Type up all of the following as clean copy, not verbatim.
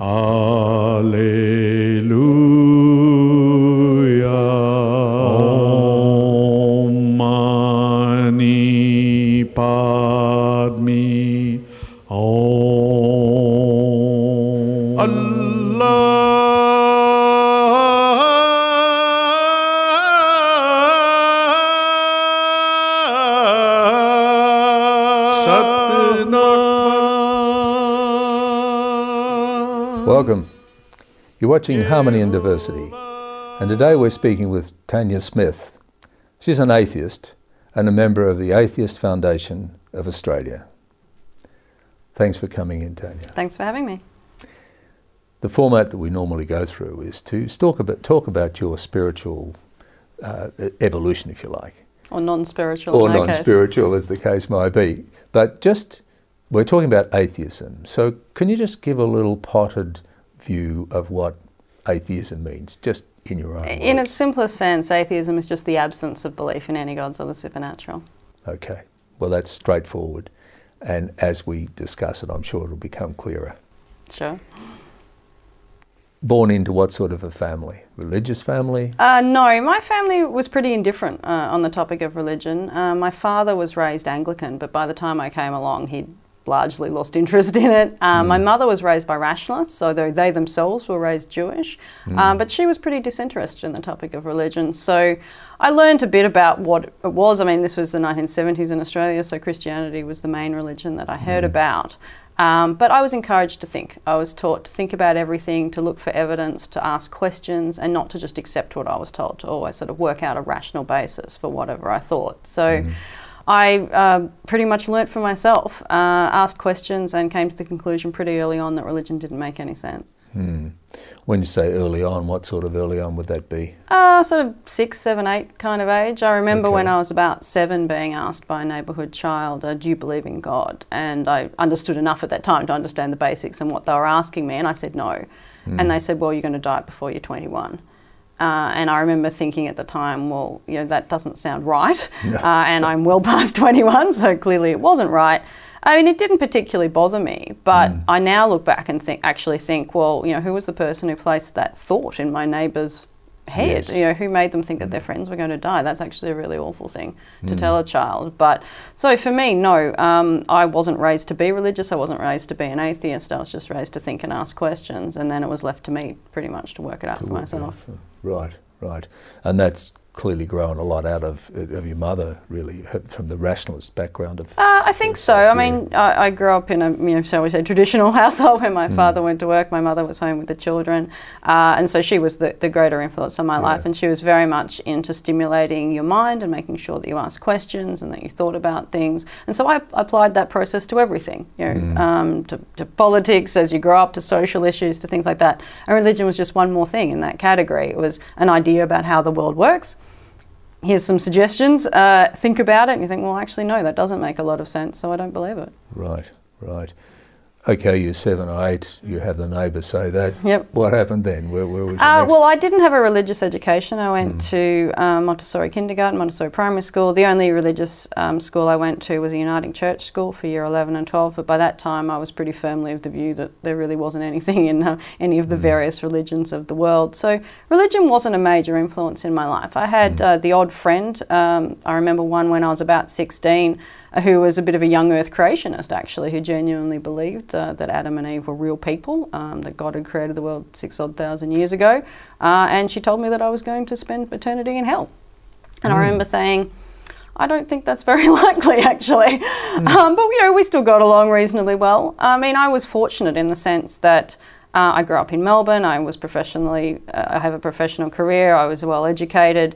Alleluia. Om Mani Padme Om. Allah Satnam. Welcome. You're watching Harmony and Diversity, and today we're speaking with Tanya Smith. She's an atheist and a member of the Atheist Foundation of Australia. Thanks for coming in, Tanya. Thanks for having me. The format that we normally go through is to talk about your spiritual evolution, if you like. Or non-spiritual. Or non-spiritual, as the case might be. But we're talking about atheism. So can you just give a little potted view of what atheism means, just in your own words? In its simplest sense, atheism is just the absence of belief in any gods or the supernatural. Okay. Well, that's straightforward. And as we discuss it, I'm sure it'll become clearer. Sure. Born into what sort of a family? Religious family? No, my family was pretty indifferent on the topic of religion. My father was raised Anglican, but by the time I came along, he'd largely lost interest in it. My mother was raised by rationalists, although they themselves were raised Jewish, but she was pretty disinterested in the topic of religion. So I learned a bit about what it was. I mean, this was the 1970s in Australia, so Christianity was the main religion that I heard about. But I was encouraged to think. I was taught to think about everything, to look for evidence, to ask questions, and not to just accept what I was told, to always sort of work out a rational basis for whatever I thought. So I pretty much learnt for myself, asked questions, and came to the conclusion pretty early on that religion didn't make any sense. When you say early on, what sort of early on would that be? Sort of 6, 7, 8 kind of age. I remember when I was about 7 being asked by a neighbourhood child, do you believe in God? And I understood enough at that time to understand the basics and what they were asking me, and I said no. And they said, well, you're going to die before you're 21. And I remember thinking at the time, well, you know, that doesn't sound right. And I'm well past 21, so clearly it wasn't right. I mean, it didn't particularly bother me, but I now look back and actually think, well, you know, who was the person who placed that thought in my neighbour's head? You know, who made them think that their friends were going to die? That's actually a really awful thing to tell a child. But so for me, no, I wasn't raised to be religious. I wasn't raised to be an atheist. I was just raised to think and ask questions, and then it was left to me pretty much to work it out for myself. Right. And that's clearly grown a lot out of your mother, really, from the rationalist background of... I think so. I mean, I grew up in a, you know, shall we say, traditional household where my father went to work, my mother was home with the children, and so she was the greater influence on my life, and she was very much into stimulating your mind and making sure that you asked questions and that you thought about things. And so I applied that process to everything, you know, to politics as you grow up, to social issues, to things like that. And religion was just one more thing in that category. It was an idea about how the world works. Here's some suggestions, think about it, and you think, well, actually, no, that doesn't make a lot of sense, so I don't believe it. Right. Okay, you're 7 or 8, you have the neighbour say that. Yep. What happened then? Where was your next? Well, I didn't have a religious education. I went to Montessori kindergarten, Montessori primary school. The only religious school I went to was a Uniting Church school for year 11 and 12, but by that time I was pretty firmly of the view that there really wasn't anything in any of the various religions of the world. So religion wasn't a major influence in my life. I had the odd friend. I remember one when I was about 16, who was a bit of a young earth creationist, actually, who genuinely believed that Adam and Eve were real people, that God had created the world 6,000 years ago, and she told me that I was going to spend eternity in hell. And I remember saying, I don't think that's very likely, actually. But, you know, we still got along reasonably well. I mean, I was fortunate in the sense that I grew up in Melbourne. I was I have a professional career. I was well educated.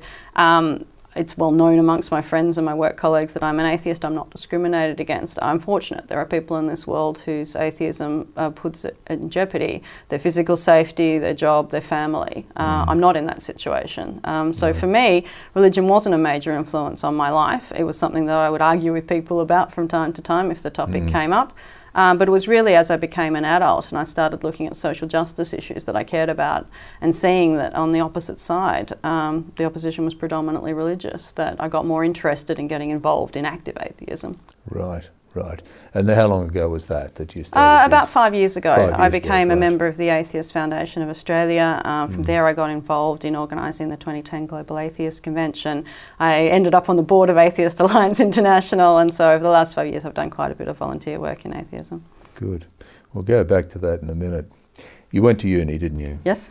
It's well known amongst my friends and my work colleagues that I'm an atheist. I'm not discriminated against. I'm fortunate. There are people in this world whose atheism puts in jeopardy their physical safety, their job, their family. I'm not in that situation. So for me, religion wasn't a major influence on my life. It was something that I would argue with people about from time to time if the topic came up. But it was really as I became an adult and I started looking at social justice issues that I cared about and seeing that on the opposite side, the opposition was predominantly religious, that I got more interested in getting involved in active atheism. Right. Right. And how long ago was that you started? About 5 years ago. 5 years I became ago, a right. member of the Atheist Foundation of Australia. From there I got involved in organising the 2010 Global Atheist Convention. I ended up on the board of Atheist Alliance International, and so over the last 5 years I've done quite a bit of volunteer work in atheism. Good. We'll go back to that in a minute. You went to uni, didn't you? Yes.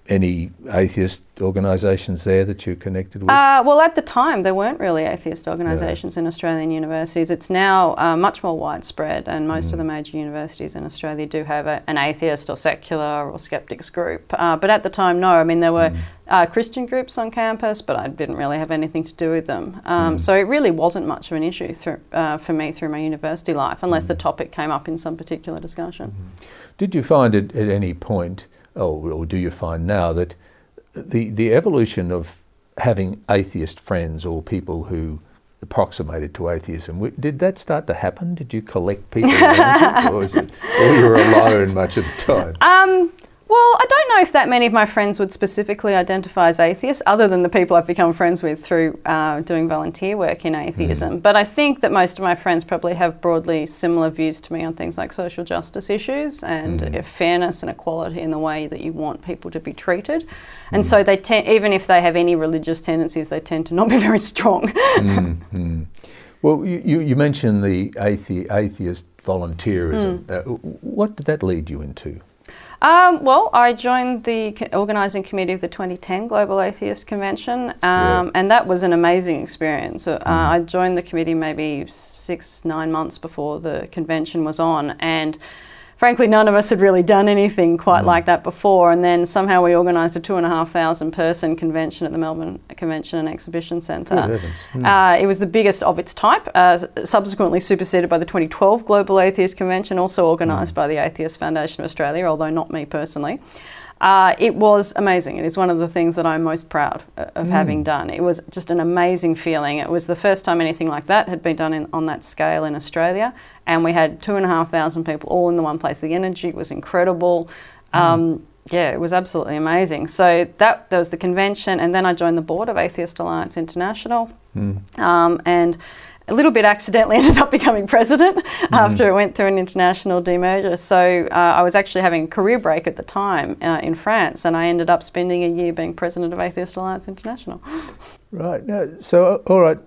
Any atheist organisations there that you're connected with? Well, at the time, there weren't really atheist organisations in Australian universities. It's now much more widespread, and most of the major universities in Australia do have an atheist or secular or skeptics group. But at the time, no. I mean, there were Christian groups on campus, but I didn't really have anything to do with them. So it really wasn't much of an issue for me through my university life, unless the topic came up in some particular discussion. Did you find it at any point, or do you find now, that the evolution of having atheist friends or people who approximated to atheism, did that start to happen? Did you collect people around you, or you were alone much of the time? Well, I don't know if that many of my friends would specifically identify as atheists, other than the people I've become friends with through doing volunteer work in atheism. But I think that most of my friends probably have broadly similar views to me on things like social justice issues and fairness and equality in the way that you want people to be treated. And so they even if they have any religious tendencies, they tend to not be very strong. Well, you mentioned the atheist volunteerism. What did that lead you into? Well, I joined the organising committee of the 2010 Global Atheist Convention, and that was an amazing experience. I joined the committee maybe 6-9 months before the convention was on, and frankly, none of us had really done anything quite like that before. And then somehow we organised a 2,500 person convention at the Melbourne Convention and Exhibition Centre. It was the biggest of its type, subsequently superseded by the 2012 Global Atheist Convention, also organised by the Atheist Foundation of Australia, although not me personally. It was amazing. It is one of the things that I'm most proud of having done. It was just an amazing feeling. It was the first time anything like that had been done on that scale in Australia, and we had 2,500 people all in the one place. The energy was incredible. Yeah, it was absolutely amazing. So that was the convention, and then I joined the board of Atheist Alliance International, and a little bit accidentally ended up becoming president after it went through an international demerger. So I was actually having a career break at the time in France, and I ended up spending a year being president of Atheist Alliance International. Right. Now, so, all right,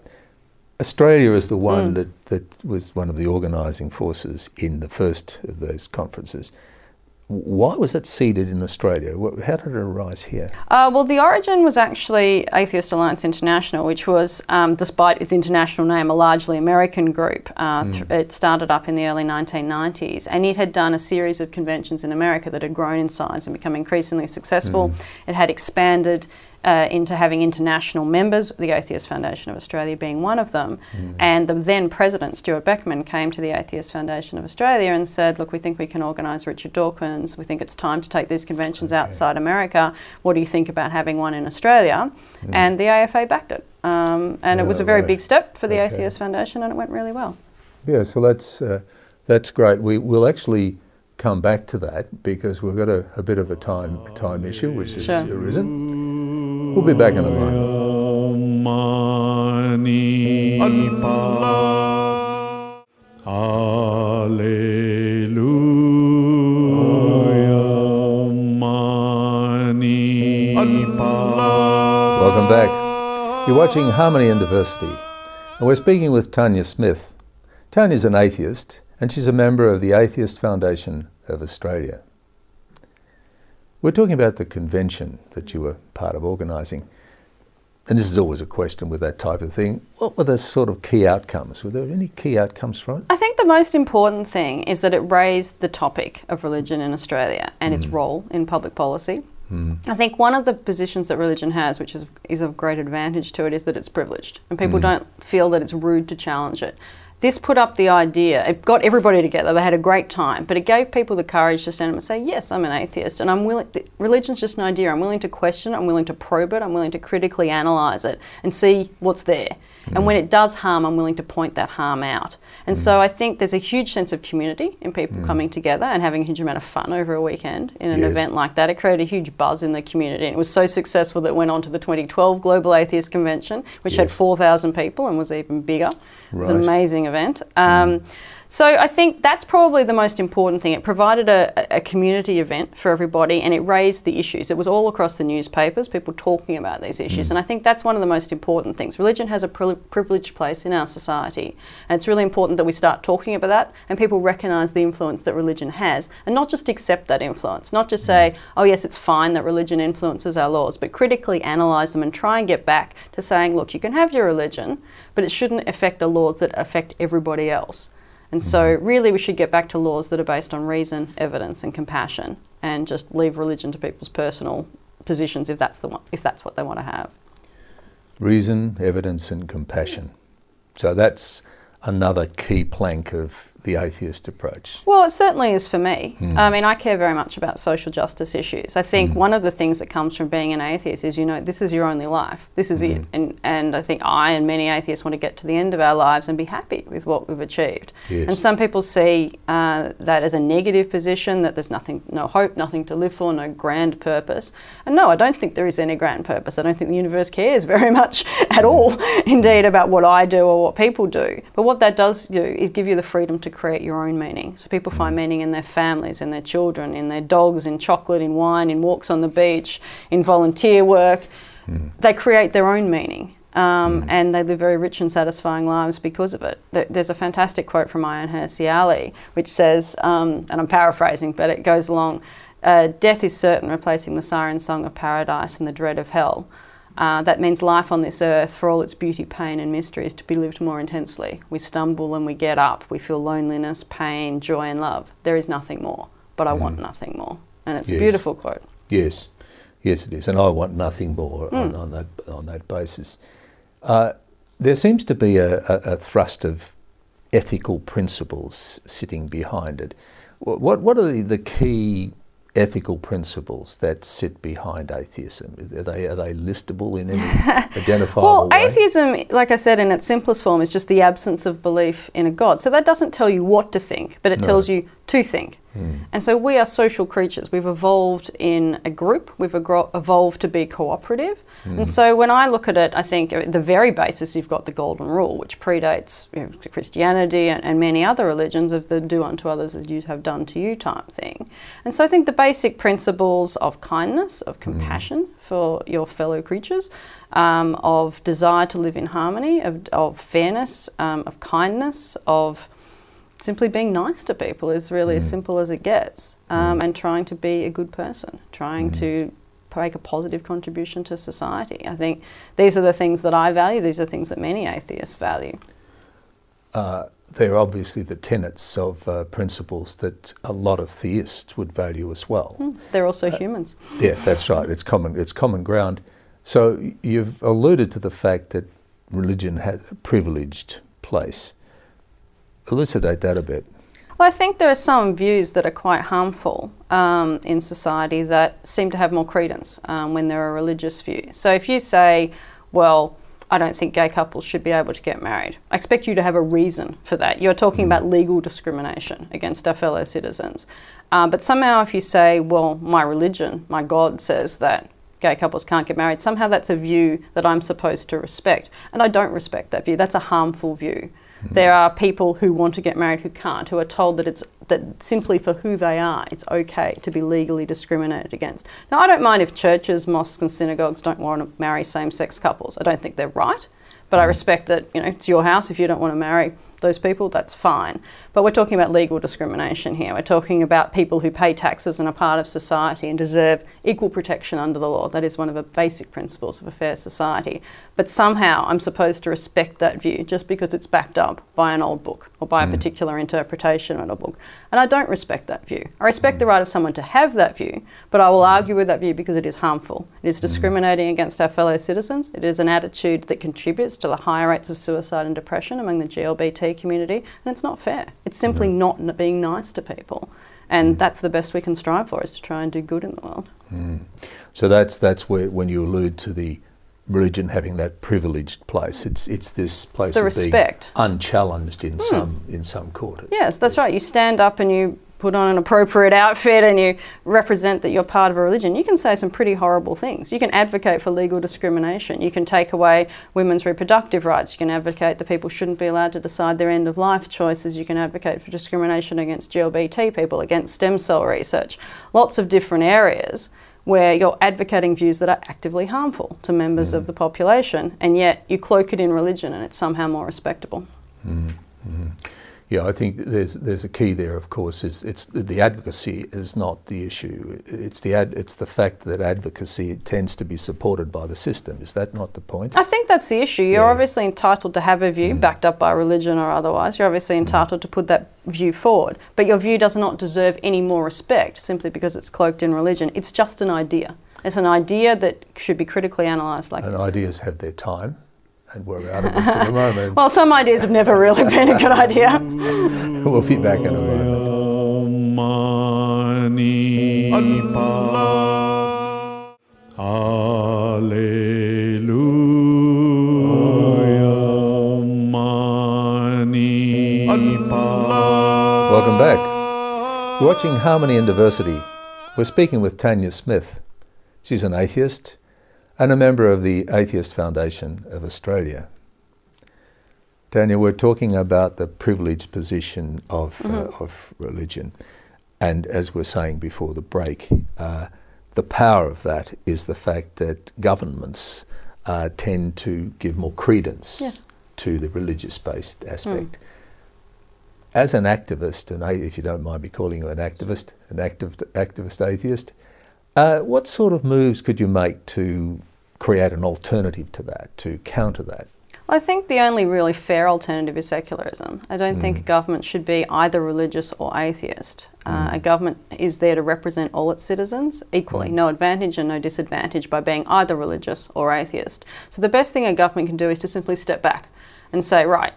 Australia is the one that was one of the organising forces in the first of those conferences. Why was it seeded in Australia? How did it arise here? Well, the origin was actually Atheist Alliance International, which was, despite its international name, a largely American group. It started up in the early 1990s, and it had done a series of conventions in America that had grown in size and become increasingly successful. It had expanded into having international members, the Atheist Foundation of Australia being one of them. And the then President, Stuart Beckman, came to the Atheist Foundation of Australia and said, look, we think we can organise Richard Dawkins. We think it's time to take these conventions outside America. What do you think about having one in Australia? And the AFA backed it. And it was a very big step for the Atheist Foundation, and it went really well. Yeah, so that's great. We'll actually come back to that because we've got a bit of a time issue which has arisen. We'll be back in a moment. Welcome back. You're watching Harmony and Diversity, and we're speaking with Tanya Smith. Tanya's an atheist, and she's a member of the Atheist Foundation of Australia. We're talking about the convention that you were part of organising, and this is always a question with that type of thing. What were the sort of key outcomes? Were there any key outcomes from it? I think the most important thing is that it raised the topic of religion in Australia and its role in public policy. I think one of the positions that religion has, which is of great advantage to it, is that it's privileged, and people don't feel that it's rude to challenge it. This put up the idea, it got everybody together, they had a great time, but it gave people the courage to stand up and say, yes, I'm an atheist, and I'm willing, religion's just an idea, I'm willing to question it, I'm willing to probe it, I'm willing to critically analyse it and see what's there. And when it does harm, I'm willing to point that harm out. And so I think there's a huge sense of community in people coming together and having a huge amount of fun over a weekend in an event like that. It created a huge buzz in the community. And it was so successful that it went on to the 2012 Global Atheist Convention, which had 4,000 people and was even bigger. It was an amazing event. So I think that's probably the most important thing. It provided a community event for everybody, and it raised the issues. It was all across the newspapers, people talking about these issues. And I think that's one of the most important things. Religion has a privileged place in our society, and it's really important that we start talking about that and people recognise the influence that religion has, and not just accept that influence, not just say, oh yes, it's fine that religion influences our laws, but critically analyse them and try and get back to saying, look, you can have your religion, but it shouldn't affect the laws that affect everybody else. And so really we should get back to laws that are based on reason, evidence and compassion, and just leave religion to people's personal positions if that's what they want to have. Reason, evidence and compassion. So that's another key plank of the atheist approach. Well, it certainly is for me. I mean, I care very much about social justice issues. I think one of the things that comes from being an atheist is, you know, this is your only life. This is it. And I think I and many atheists want to get to the end of our lives and be happy with what we've achieved. Yes. And some people see that as a negative position, that there's nothing, no hope, nothing to live for, no grand purpose. And no, I don't think there is any grand purpose. I don't think the universe cares very much at all, indeed, about what I do or what people do. But what that does do is give you the freedom to create your own meaning. So people find meaning in their families, in their children, in their dogs, in chocolate, in wine, in walks on the beach, in volunteer work. They create their own meaning. And they live very rich and satisfying lives because of it. There's a fantastic quote from Ayaan Hirsi Ali, which says, and I'm paraphrasing, but it goes along, death is certain, replacing the siren song of paradise and the dread of hell. That means life on this earth, for all its beauty, pain and mystery, is to be lived more intensely. We stumble and we get up. We feel loneliness, pain, joy and love. There is nothing more, but I want nothing more. And it's a beautiful quote. Yes, yes it is. And I want nothing more on that basis. There seems to be a thrust of ethical principles sitting behind it. What are the key ethical principles that sit behind atheism? Are they listable in any identifiable way? Well, atheism, like I said, in its simplest form, is just the absence of belief in a God. So that doesn't tell you what to think, but it tells you to think. And so we are social creatures. We've evolved in a group. We've evolved to be cooperative. And so when I look at it, I think at the very basis you've got the golden rule, which predates Christianity and many other religions, of the do unto others as you have done to you type thing. And so I think the basic principles of kindness, of compassion for your fellow creatures, of desire to live in harmony, of fairness, of kindness, of simply being nice to people is really as simple as it gets, and trying to be a good person, trying to make a positive contribution to society. I think these are the things that I value. These are things that many atheists value. They're obviously the tenets of principles that a lot of theists would value as well. They're also humans. Yeah, that's right. It's common ground. So you've alluded to the fact that religion has a privileged place. Elucidate that a bit. Well, I think there are some views that are quite harmful in society that seem to have more credence when they're a religious view. So if you say, well, I don't think gay couples should be able to get married, I expect you to have a reason for that. You're talking about legal discrimination against our fellow citizens. But somehow if you say, well, my religion, my God says that gay couples can't get married, somehow that's a view that I'm supposed to respect. And I don't respect that view. That's a harmful view. There are people who want to get married who can't, who are told that that simply for who they are, it's okay to be legally discriminated against. Now, I don't mind if churches, mosques and synagogues don't want to marry same-sex couples. I don't think they're right, but I respect that, you know, it's your house. If you don't want to marry those people, that's fine. But we're talking about legal discrimination here. We're talking about people who pay taxes and are part of society and deserve equal protection under the law. That is one of the basic principles of a fair society. But somehow I'm supposed to respect that view just because it's backed up by an old book or by a particular interpretation of a book. And I don't respect that view. I respect the right of someone to have that view, but I will argue with that view because it is harmful. It is discriminating against our fellow citizens. It is an attitude that contributes to the higher rates of suicide and depression among the GLBT community, and it's not fair. It's simply not being nice to people. And that's the best we can strive for, is to try and do good in the world. So that's where, when you allude to the religion having that privileged place. It's this place the of respect. being unchallenged in some quarters. Yes, that's right. You stand up and you put on an appropriate outfit and you represent that you're part of a religion. You can say some pretty horrible things. You can advocate for legal discrimination. You can take away women's reproductive rights. You can advocate that people shouldn't be allowed to decide their end of life choices. You can advocate for discrimination against LGBT people, against stem cell research. Lots of different areas where you're advocating views that are actively harmful to members of the population, and yet you cloak it in religion and it's somehow more respectable. Yeah, I think there's a key there. Of course, it's the advocacy is not the issue. It's the fact that advocacy tends to be supported by the system. Is that not the point? I think that's the issue. You're obviously entitled to have a view backed up by religion or otherwise. You're obviously entitled to put that view forward, but your view does not deserve any more respect simply because it's cloaked in religion. It's just an idea. It's an idea that should be critically analysed. And ideas have their time. And we're out of it for the moment. Well, some ideas have never really been a good idea. We'll be back in a moment. Welcome back. You're watching Harmony and Diversity. We're speaking with Tanya Smith. She's an atheist and a member of the Atheist Foundation of Australia. Tanya, we're talking about the privileged position of religion, and as we're saying before the break, the power of that is the fact that governments tend to give more credence to the religious-based aspect. As an activist, and if you don't mind me calling you an activist atheist, what sort of moves could you make to create an alternative to that, to counter that? I think the only really fair alternative is secularism. I don't think a government should be either religious or atheist. A government is there to represent all its citizens equally, no advantage and no disadvantage by being either religious or atheist. So the best thing a government can do is to simply step back and say, right,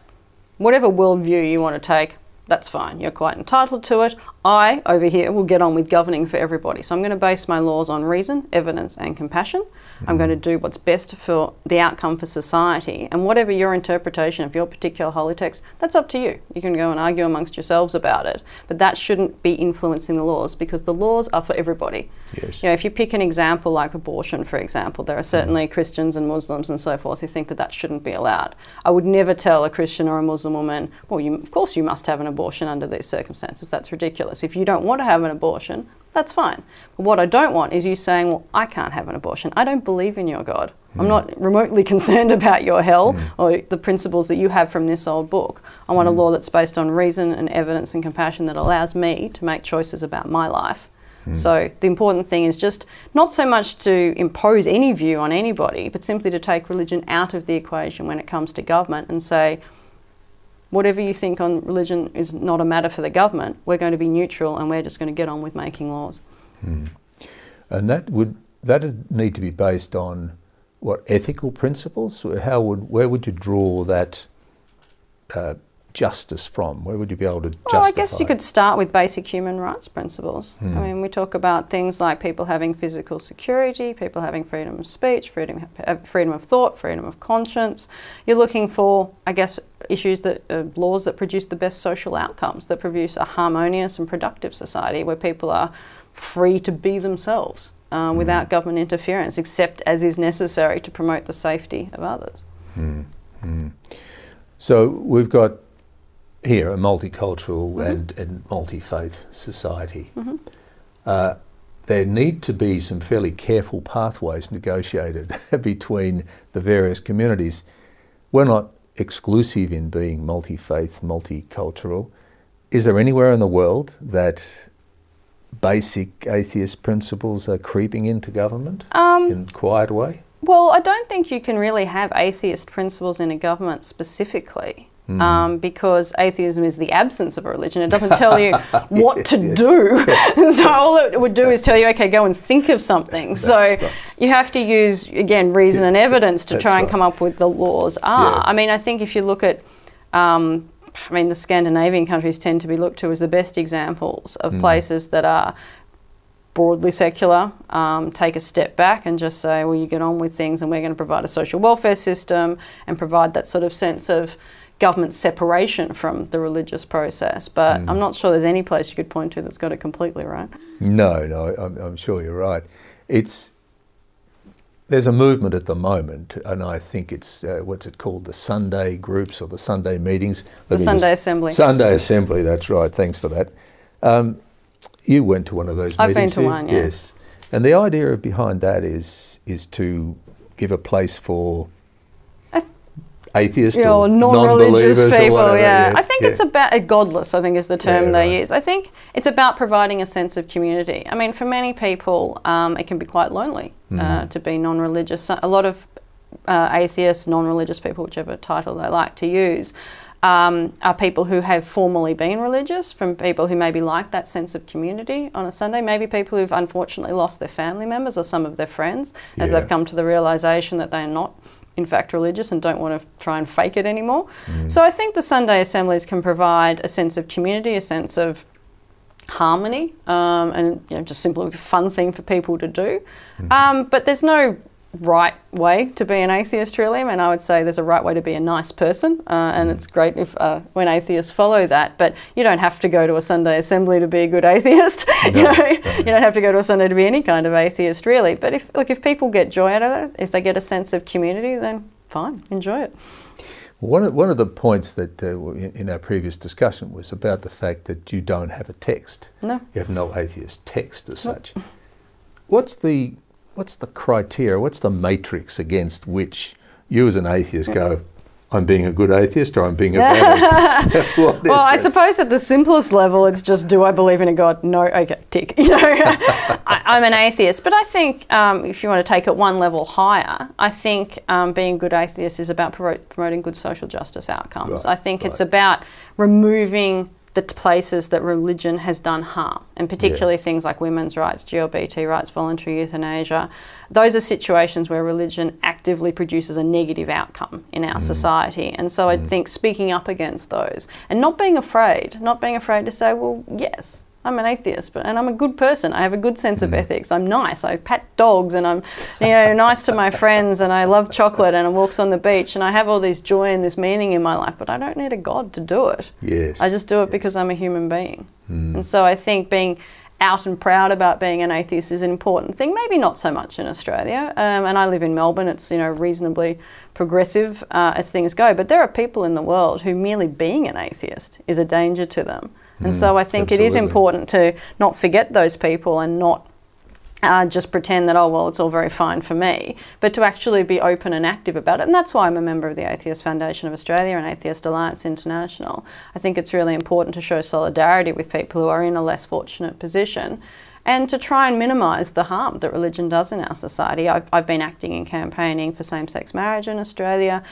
whatever worldview you want to take, that's fine. You're quite entitled to it. I, over here, will get on with governing for everybody. So I'm going to base my laws on reason, evidence and compassion. I'm going to do what's best for the outcome for society. And whatever your interpretation of your particular holy text, that's up to you. You can go and argue amongst yourselves about it. But that shouldn't be influencing the laws, because the laws are for everybody. Yes. You know, if you pick an example like abortion, for example, there are certainly Christians and Muslims and so forth who think that that shouldn't be allowed. I would never tell a Christian or a Muslim woman, well, of course you must have an abortion under these circumstances. That's ridiculous. If you don't want to have an abortion, that's fine. But what I don't want is you saying, well, I can't have an abortion. I don't believe in your God. I'm not remotely concerned about your hell or the principles that you have from this old book. I want a law that's based on reason and evidence and compassion that allows me to make choices about my life. So the important thing is just not so much to impose any view on anybody, but simply to take religion out of the equation when it comes to government and say, whatever you think on religion is not a matter for the government. We're going to be neutral and we're just going to get on with making laws. And that'd need to be based on what, ethical principles? Where would you draw that justice from? Where would you be able to justify? Well, I guess you could start with basic human rights principles. I mean, we talk about things like people having physical security, people having freedom of speech, freedom of thought, freedom of conscience. You're looking for, I guess, issues laws that produce the best social outcomes, that produce a harmonious and productive society where people are free to be themselves without government interference, except as is necessary to promote the safety of others. So we've got here a multicultural and multi-faith society. There need to be some fairly careful pathways negotiated between the various communities. We're not exclusive in being multi-faith, multicultural. Is there anywhere in the world that basic atheist principles are creeping into government in a quiet way? Well, I don't think you can really have atheist principles in a government specifically. Because atheism is the absence of a religion. It doesn't tell you what to do. So all it would do is tell you, okay, go and think of something. You have to use, again, reason and evidence to try and come up with the laws are. I mean, I think if you look at, the Scandinavian countries tend to be looked to as the best examples of places that are broadly secular, take a step back and just say, well, you get on with things and we're going to provide a social welfare system and provide that sort of sense of government separation from the religious process. But I'm not sure there's any place you could point to that's got it completely right. No, I'm sure you're right. There's a movement at the moment, and I think it's, what's it called, the Sunday groups or the Sunday meetings? Sunday Assembly. Sunday Assembly, that's right, thanks for that. You went to one of those meetings. I've been to one, yeah. Yes. And the idea behind that is to give a place for atheists or non-religious people, or whatever. yeah. Yes, I think it's about, godless, I think is the term they use. I think it's about providing a sense of community. I mean, for many people, it can be quite lonely to be non-religious. A lot of atheists, non-religious people, whichever title they like to use, are people who have formerly been religious, from people who maybe like that sense of community on a Sunday, maybe people who've unfortunately lost their family members or some of their friends as they've come to the realisation that they're not in fact religious and don't want to try and fake it anymore. So I think the Sunday assemblies can provide a sense of community, a sense of harmony, and just simply a fun thing for people to do. But there's no right way to be an atheist, really. I mean, I would say there's a right way to be a nice person, and it's great if when atheists follow that, but you don't have to go to a Sunday assembly to be a good atheist. You don't have to go to a Sunday to be any kind of atheist, really. But if people get joy out of it, if they get a sense of community, then fine, enjoy it. One of the points that in our previous discussion was about the fact that you don't have a text. No. You have no atheist text as such. What's the criteria, what's the matrix against which you as an atheist go, I'm being a good atheist or I'm being a bad atheist? Well, I suppose at the simplest level, it's just, do I believe in a God? No, okay, tick. I'm an atheist. But I think if you want to take it one level higher, I think being a good atheist is about promoting good social justice outcomes. I think it's about removing the places that religion has done harm, and particularly things like women's rights, LGBT rights, voluntary euthanasia. Those are situations where religion actively produces a negative outcome in our society. And so I think speaking up against those and not being afraid to say, well, yes, I'm an atheist, and I'm a good person. I have a good sense of ethics. I'm nice. I pat dogs, and I'm, nice to my friends, and I love chocolate, and I walks on the beach, and I have all this joy and this meaning in my life. But I don't need a God to do it. Yes. I just do it because I'm a human being. And so I think being out and proud about being an atheist is an important thing. Maybe not so much in Australia. And I live in Melbourne. It's reasonably progressive as things go. But there are people in the world who merely being an atheist is a danger to them. And so I think it is important to not forget those people and not just pretend that, oh, well, it's all very fine for me, but to actually be open and active about it. And that's why I'm a member of the Atheist Foundation of Australia and Atheist Alliance International. I think it's really important to show solidarity with people who are in a less fortunate position and to try and minimise the harm that religion does in our society. I've been acting and campaigning for same-sex marriage in Australia,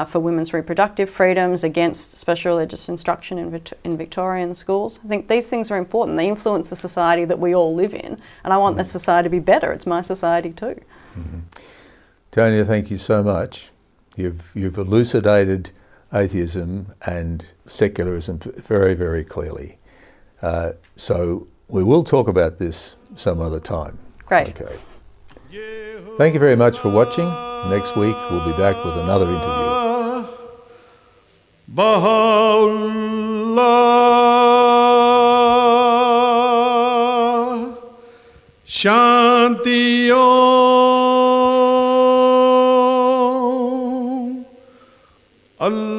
for women's reproductive freedoms, against special religious instruction in Victorian schools. I think these things are important. They influence the society that we all live in, and I want the society to be better. It's my society too. Tanya, thank you so much. You've elucidated atheism and secularism very, very clearly. So we will talk about this some other time. Great. Okay. Thank you very much for watching. Next week we'll be back with another interview. Baha'u'llah, Shanti Om, Allah.